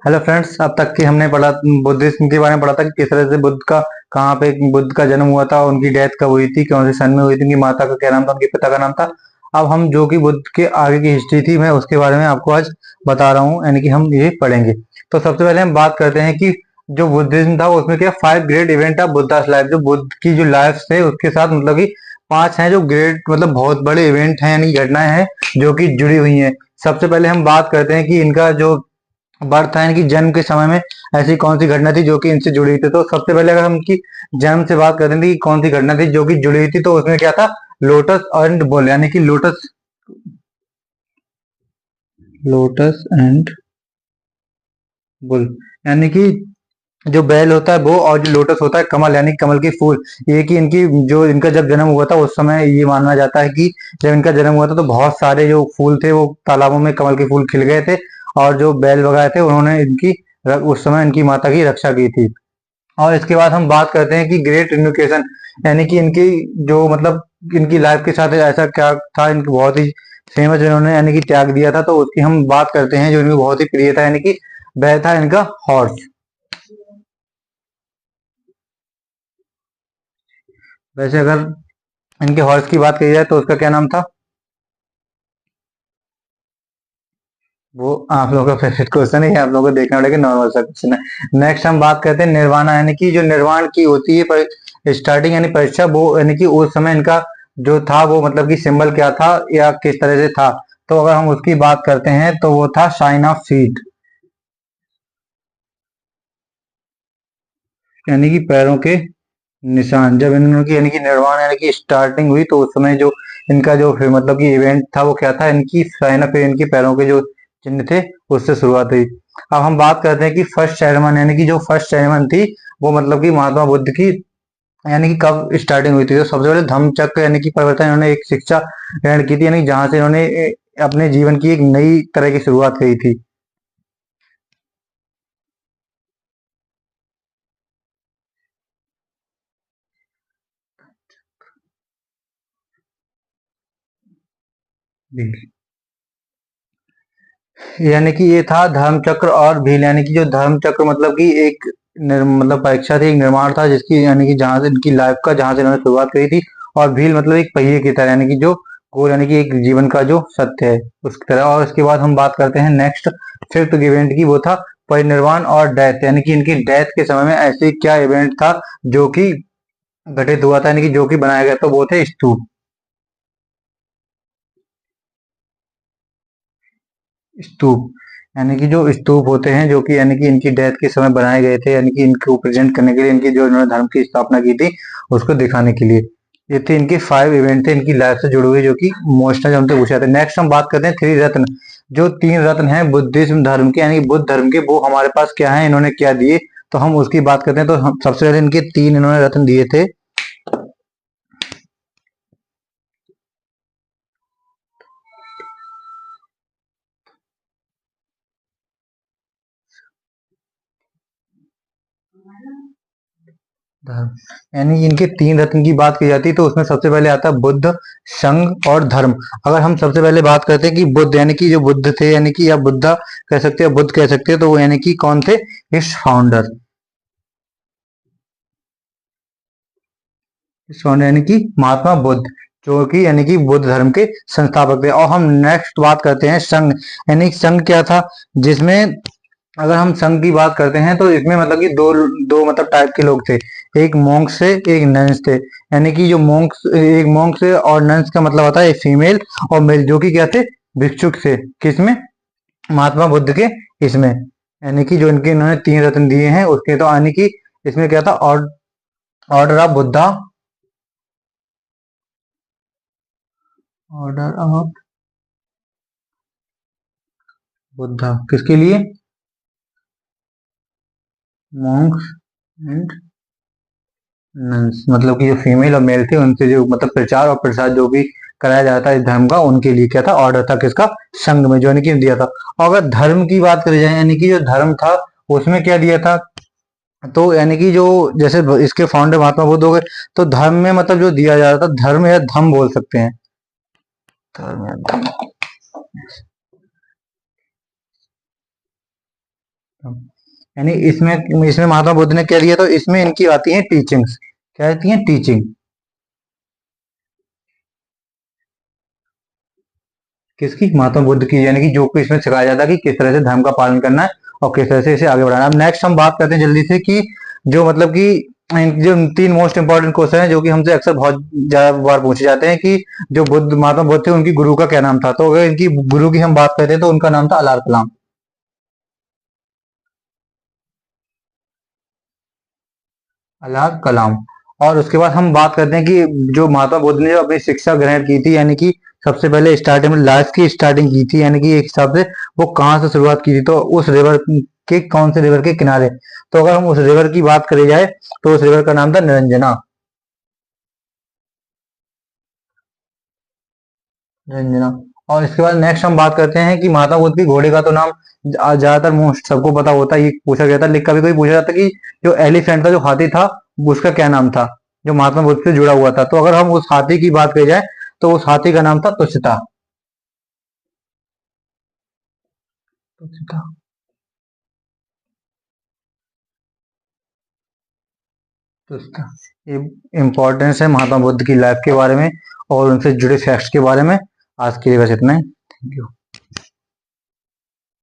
Hello friends, अब तक की हमने पढ़ा बुद्धिज्म के बारे में पढ़ा था कि किस तरह से बुद्ध का कहाँ पे बुद्ध का जन्म हुआ था, उनकी डेथ कब हुई थी, कौन से सन में हुई थी, उनकी माता का क्या नाम था, उनके पिता का नाम था। अब हम जो कि बुद्ध के आगे की हिस्ट्री थी, मैं उसके बारे में आपको आज बता रहा हूँ, यानी कि हम ये पढ़ेंगे। तो सबसे पहले हम बात करते हैं कि जो बुद्धिज्म था उसमें क्या 5 great event of Buddhas life, जो बुद्ध की जो लाइफ थे उसके साथ मतलब कि 5 हैं जो ग्रेट मतलब बहुत बड़े इवेंट हैं, यानी घटनाएं हैं जो कि जुड़ी हुई हैं। सबसे पहले हम बात करते हैं कि इनका जो बर्थ था, इनकी जन्म के समय में ऐसी कौन सी घटना थी जो कि इनसे जुड़ी हुई थी। तो सबसे पहले अगर हम इनकी जन्म से बात करते थे कि कौन सी घटना थी जो कि जुड़ी हुई थी, तो उसमें क्या था, लोटस एंड बुल, यानी कि लोटस एंड बुल, यानी कि जो बैल होता है वो, और जो लोटस होता है कमल, यानी कमल के फूल। ये कि इनकी जो इनका जब जन्म हुआ था उस समय ये माना जाता है कि जब इनका जन्म हुआ था तो बहुत सारे जो फूल थे वो तालाबों में कमल के फूल खिल गए थे, और जो बैल वगैरह थे उन्होंने इनकी उस समय इनकी माता की रक्षा की थी। और इसके बाद हम बात करते हैं कि ग्रेट रिन्यूकेशन, यानी कि इनकी जो मतलब इनकी लाइफ के साथ ऐसा क्या था, इनकी बहुत ही फेमस इन्होंने यानी कि त्याग दिया था, तो उसकी हम बात करते हैं जो इनको बहुत ही प्रिय था, यानी कि वह था इनका हॉर्स। वैसे अगर इनके हॉर्स की बात की जाए तो उसका क्या नाम था, वो आप लोगों का फेवरेट क्वेश्चन है, आप लोगों को देखना पड़ेगा, नॉर्मल सा क्वेश्चन है। नेक्स्ट हम बात करते हैं निर्वाणा, यानी कि जो निर्वाण की होती है पर स्टार्टिंग यानी परीक्षा, वो यानी कि उस समय इनका जो था वो मतलब कि सिंबल क्या था या किस तरह से था। तो अगर हम उसकी बात करते हैं तो वो था साइन ऑफ फीट, यानी कि पैरों के निशान। जब इनकी यानी कि निर्वाण यानी कि स्टार्टिंग हुई तो उस समय जो इनका जो फिर मतलब कि इवेंट था वो क्या था, इनकी साइन ऑफ, इनकी पैरों के जो चिन्ह थे उससे शुरुआत हुई। अब हम बात करते हैं कि फर्स्ट सेरेमनी, यानी कि जो फर्स्ट सेरेमनी थी वो मतलब कि महात्मा बुद्ध की यानी कि कब स्टार्टिंग हुई थी। तो सबसे पहले धम्म चक्र यानी कि परिवर्तन, इन्होंने एक शिक्षा ग्रहण की थी, यानी जहां से इन्होंने अपने जीवन की एक नई तरह की शुरुआत करी थी। यानी कि ये था धर्म चक्र और भील, यानी कि जो धर्म चक्र मतलब कि एक मतलब परीक्षा थी, एक निर्माण था जिसकी यानी कि जहां से इनकी लाइफ का जहां से इन्होंने शुरुआत करी थी। और भील मतलब एक पहिए की तरह, यानी कि जो गोल, यानी कि एक जीवन का जो सत्य है उसकी तरह। और इसके बाद हम बात करते हैं नेक्स्ट फिफ्थ इवेंट की, वो था परिनिर्वाण और डेथ, यानी कि इनकी डेथ के समय में ऐसे क्या इवेंट था जो कि घटित हुआ था, यानी कि जो कि बनाया गया, तो वो थे स्तूप। स्तूप यानी कि जो स्तूप होते हैं जो कि यानी कि इनकी डेथ के समय बनाए गए थे, यानी कि इनको प्रेजेंट करने के लिए, इनकी जो इन्होंने धर्म की स्थापना की थी उसको दिखाने के लिए। ये थे इनके 5 इवेंट थे इनकी लाइफ से जुड़े हुए जो कि मोस्टली हमसे पूछे जाते हैं। नेक्स्ट हम बात करते हैं 3 रत्न, जो 3 रत्न हैं बुद्धिज्म धर्म के, यानी कि बुद्ध धर्म के, वो हमारे पास क्या है, इन्होंने क्या दिए, तो हम उसकी बात करते हैं। तो हम सबसे पहले इनके 3 इन्होंने रत्न दिए थे। धर्म, यानी इनके 3 रत्न की बात की जाती है तो उसमें सबसे पहले आता है बुद्ध, संघ और धर्म। अगर हम सबसे पहले बात करते हैं कि बुद्ध, यानी कि जो बुद्ध थे, यानी कि या बुद्धा कह सकते हैं, बुद्ध कह सकते हैं, तो वो यानी कि कौन थे, इस फाउंडर, इस फाउंडर यानी कि महात्मा बुद्ध, जो कि यानी कि बुद्ध धर्म के संस्थापक थे। और हम नेक्स्ट बात करते हैं संघ, यानी संघ क्या था, जिसमें अगर हम संघ की बात करते हैं तो इसमें मतलब कि दो दो मतलब टाइप के लोग थे, एक मोंक्स से एक नंस थे। यानी कि जो मोंक्स, एक मोंक्स से और नंस का मतलब होता है एक फीमेल और मेल, जो कि क्या थे, भिक्षुक थे, किसमें, महात्मा बुद्ध के इसमें। यानी कि जो इनके इन्होंने 3 रत्न दिए हैं उसके, तो यानी कि इसमें क्या था, order of Buddha, order of Buddha किसके लिए, मॉन्क्स एंड नन्स, मतलब कि जो फीमेल और मेल थे उनसे जो मतलब प्रचार और प्रसार जो भी कराया जाता है इस धर्म का, उनके लिए क्या था, ऑर्डर था किसका, संघ में, जो यानी कि दिया था। और अगर धर्म की बात करी जाए, यानी कि जो धर्म था उसमें क्या दिया था, तो यानी कि जो जैसे इसके फाउंडर महात्मा बुद्ध हो गए, तो धर्म में मतलब जो दिया जा रहा था, धर्म या धम बोल सकते हैं, धर्म या धम, यानी इसमें इसमें महात्मा बुद्ध ने क्या दिया, तो इसमें इनकी आती है टीचिंग्स। क्या आती है? टीचिंग। किसकी? महात्मा बुद्ध की। यानी कि जो कि इसमें सिखाया जाता है कि किस तरह से धर्म का पालन करना है और किस तरह से इसे आगे बढ़ाना है। अब नेक्स्ट हम बात करते हैं जल्दी से कि जो मतलब कि जो तीन मोस्ट इंपॉर्टेंट क्वेश्चन है जो कि हमसे अक्सर बहुत ज्यादा बार पूछे जाते हैं कि जो बुद्ध महात्मा बुद्ध थे उनकी गुरु का क्या नाम था। तो अगर इनकी गुरु की हम बात करते हैं तो उनका नाम था अलार कलाम। अलार कलाम। और उसके बाद हम बात करते हैं कि जो महात्मा बुद्ध ने जो अपनी शिक्षा ग्रहण की थी, यानी कि सबसे पहले स्टार्टिंग में लाइफ की स्टार्टिंग की थी, यानी कि एक हिसाब से वो कहाँ से शुरुआत की थी, तो उस रिवर के कौन से रिवर के किनारे। तो अगर हम उस रिवर की बात करी जाए तो उस रिवर का नाम था निरंजना। निरंजना। और इसके बाद नेक्स्ट हम बात करते हैं कि महात्मा बुद्ध की घोड़े का तो नाम ज्यादातर मोस्ट सबको पता होता है, ये पूछा गया था, लेकिन कभी कोई पूछा जाता कि जो एलिफेंट था, जो हाथी था, उसका क्या नाम था, जो महात्मा बुद्ध से जुड़ा हुआ था। तो अगर हम उस हाथी की बात करी जाए तो उस हाथी का नाम था तुछता। तुछता। तुछता। ये इंपॉर्टेंस है महात्मा बुद्ध की लाइफ के बारे में और उनसे जुड़े फैक्ट्स के बारे में। आज के लिए बस इतना ही। Thank you.